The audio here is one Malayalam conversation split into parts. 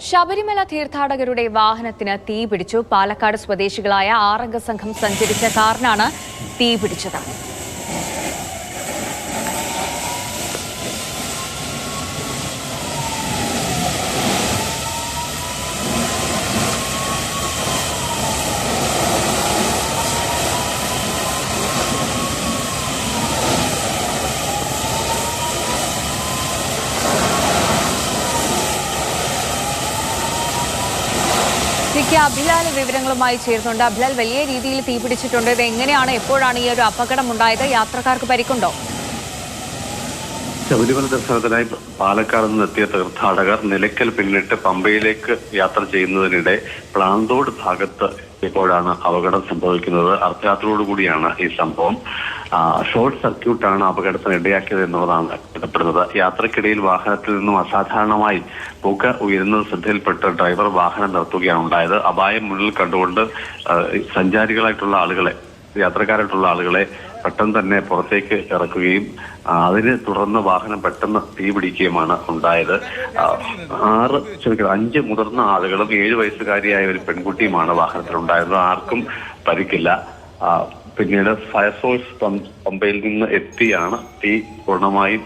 ശബരിമല തീർത്ഥാടകരുടെ വാഹനത്തിന് തീപിടിച്ചു. പാലക്കാട് സ്വദേശികളായ 6 അംഗ സംഘം സഞ്ചരിച്ച കാറിനാണ് തീപിടിച്ചത്. അഭിലാൽ വിവരങ്ങളുമായി ചേർന്നുണ്ട്. അഭിലാൽ, വലിയ രീതിയിൽ തീപിടിച്ചിട്ടുണ്ട്. ഇത് എങ്ങനെയാണ്, എപ്പോഴാണ് ഈ ഒരു അപകടം ഉണ്ടായത്? യാത്രക്കാർക്ക് പരിക്കുണ്ടോ? ശബരിമല ദർശനത്തിനായി പാലക്കാട് നിന്നെത്തിയ തീർത്ഥാടകർ നിലയ്ക്കൽ പിന്നിട്ട് പമ്പയിലേക്ക് യാത്ര ചെയ്യുന്നതിനിടെ പ്ലാന്തോട് ഭാഗത്ത് ഇപ്പോഴാണ് അപകടം സംഭവിക്കുന്നത്. അർദ്ധരാത്രിയോടുകൂടിയാണ് ഈ സംഭവം. ഷോർട്ട് സർക്യൂട്ടാണ് അപകടത്തിന് ഇടയാക്കിയത് എന്നുള്ളതാണ് കരുതപ്പെടുന്നത്. യാത്രക്കിടയിൽ വാഹനത്തിൽ നിന്നും അസാധാരണമായി പുക ഉയരുന്നത് ശ്രദ്ധയിൽപ്പെട്ട് ഡ്രൈവർ വാഹനം നിർത്തുകയാണ് ഉണ്ടായത്. അപായം മുന്നിൽ കണ്ടുകൊണ്ട് സഞ്ചാരികളായിട്ടുള്ള ആളുകളെ, യാത്രക്കാരായിട്ടുള്ള ആളുകളെ പെട്ടെന്ന് തന്നെ പുറത്തേക്ക് ഇറക്കുകയും അതിനെ തുടർന്ന് വാഹനം പെട്ടെന്ന് തീപിടിക്കുകയുമാണ് ഉണ്ടായത്. 5 മുതിർന്ന ആളുകളും 7 വയസ്സുകാരിയായ ഒരു പെൺകുട്ടിയുമാണ് വാഹനത്തിലുണ്ടായിരുന്നത്. ആർക്കും പരിക്കില്ല. പിന്നീട് ഫയർഫോഴ്സ് പമ്പയിൽ നിന്ന് എത്തിയാണ് തീ പൂർണ്ണമായും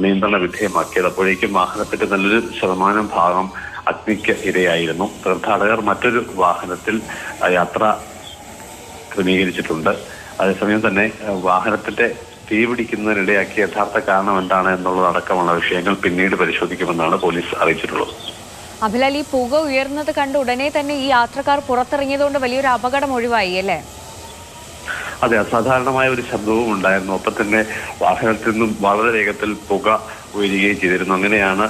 നിയന്ത്രണ വിധേയമാക്കിയത്. അപ്പോഴേക്കും വാഹനത്തിന്റെ നല്ലൊരു ശതമാനം ഭാഗം അഗ്നിക്ക് ഇരയായിരുന്നു. തീർത്ഥാടകർ മറ്റൊരു വാഹനത്തിൽ യാത്ര ക്രമീകരിച്ചിട്ടുണ്ട്. അതേസമയം തന്നെ വാഹനത്തിന്റെ തീപിടിക്കുന്നതിനിടയാക്കിയ യഥാർത്ഥ കാരണം എന്താണ് എന്നുള്ളതടക്കമുള്ള വിഷയങ്ങൾ പിന്നീട് പരിശോധിക്കുമെന്നാണ് പോലീസ് അറിയിച്ചിട്ടുള്ളത്. അഭിലാൽ, ഈ പുക ഉയർന്നത് കണ്ട് ഉടനെ തന്നെ ഈ യാത്രക്കാർ പുറത്തിറങ്ങിയതുകൊണ്ട് വലിയൊരു അപകടം ഒഴിവായി അല്ലേ? അതെ, അസാധാരണമായ ഒരു ശബ്ദവും ഉണ്ടായിരുന്നു. ഒപ്പം തന്നെ വാഹനത്തിൽ നിന്നും വളരെ വേഗത്തിൽ പുക ഉയരുകയും ചെയ്തിരുന്നു. അങ്ങനെയാണ്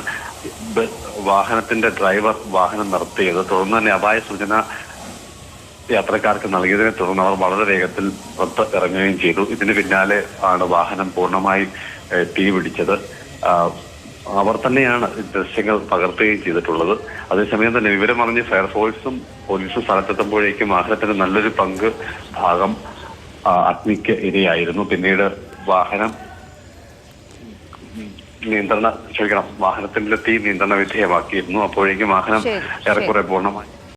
വാഹനത്തിന്റെ ഡ്രൈവർ വാഹനം നിർത്തിയത്. തുടർന്ന് തന്നെ അപായ സൂചന യാത്രക്കാർക്ക് നൽകിയതിനെ തുടർന്ന് അവർ വളരെ വേഗത്തിൽ പുറത്ത് ഇറങ്ങുകയും ചെയ്തു. ഇതിന് പിന്നാലെ ആണ് വാഹനം പൂർണ്ണമായും തീ പിടിച്ചത്. അവർ തന്നെയാണ് ദൃശ്യങ്ങൾ പകർത്തുകയും ചെയ്തിട്ടുള്ളത്. അതേസമയം തന്നെ വിവരമറിഞ്ഞ് ഫയർഫോഴ്സും പോലീസും സ്ഥലത്തെത്തുമ്പോഴേക്കും വാഹനത്തിന് നല്ലൊരു ഭാഗം അഗ്നിക്ക് ഇരയായിരുന്നു. പിന്നീട് വാഹനത്തിന്റെ തീ നിയന്ത്രണ വിധേയമാക്കിയിരുന്നു. അപ്പോഴേക്കും വാഹനം ഏറെക്കുറെ പൂർണ്ണമായി